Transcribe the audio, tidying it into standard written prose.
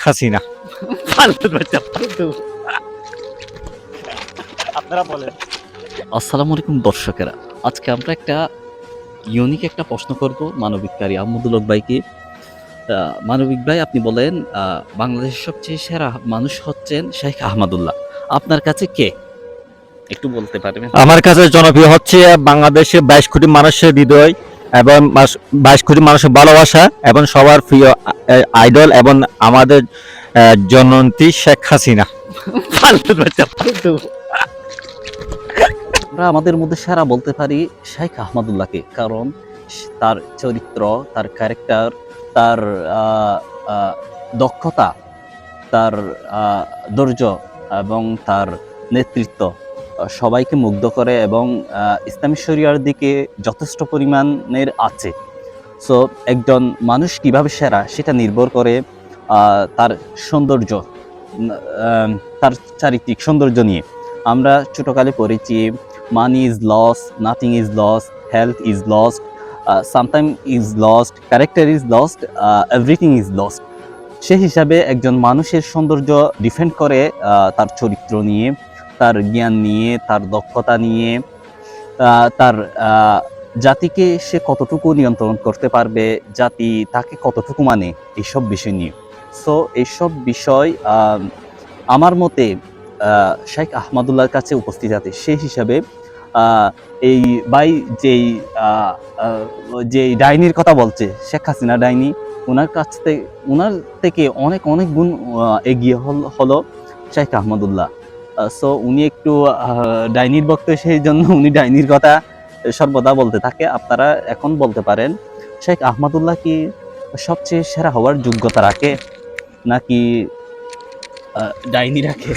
হাসিনা। আপনারা বলেন। আসসালামু আলাইকুম দর্শকেরা, আজকে আমরা একটা ইউনিক একটা প্রশ্ন করব মানবিককারী আহমদুল হক ভাইকে। মানবিক ভাই, আপনি বলেন বাংলাদেশের সবচেয়ে সেরা মানুষ হচ্ছেন শেখ আহমদুল্লাহ, আপনার কাছে কে একটু বলতে পারবেন? আমার কাছে জনপ্রিয় হচ্ছে বাংলাদেশে 22 কোটি মানুষের হৃদয় এবং 22 কোটি মানুষের ভালোবাসা এবং সবার প্রিয় আইডল এবং আমাদের জননেত্রী শেখ হাসিনা। আমরা আমাদের মধ্যে সেরা বলতে পারি শেখ আহমদুল্লাহকে, কারণ তার চরিত্র, তার ক্যারেক্টার, তার দক্ষতা, তার ধৈর্য এবং তার নেতৃত্ব সবাইকে মুগ্ধ করে এবং ইসলামী শরিয়ার দিকে যথেষ্ট পরিমাণের আছে। সো একজন মানুষ কিভাবে সেরা সেটা নির্ভর করে তার সৌন্দর্য, তার চারিত্রিক সৌন্দর্য নিয়ে। আমরা ছোটকালে পড়েছি, money is lost, nothing is lost, health is lost, sometime is lost, character is lost, everything is lost. সে হিসাবে একজন মানুষের সৌন্দর্য ডিফেন্ড করে তার চরিত্র নিয়ে, তার জ্ঞান নিয়ে, তার দক্ষতা নিয়ে, তার জাতিকে সে কতটুকু নিয়ন্ত্রণ করতে পারবে, জাতি তাকে কতটুকু মানে, এইসব বিষয় নিয়ে। সো এইসব বিষয় আমার মতে শেখ আহমদুল্লাহর কাছে উপস্থিত আছে। সেই হিসাবে এই ভাই যেই ডাইনির কথা বলছে, শেখ হাসিনা ডাইনি, ওনার থেকে অনেক অনেক গুণ এগিয়ে হলো শেখ আহমদুল্লাহ। সো উনি একটু ডাইনির ভক্ত, সেই জন্য উনি ডাইনির কথা সর্বদা বলতে থাকে। আপনারা এখন বলতে পারেন, শেখ আহমদুল্লাহ কি সবচেয়ে সেরা হওয়ার যোগ্যতা রাখে নাকি ডাইনি রাখে?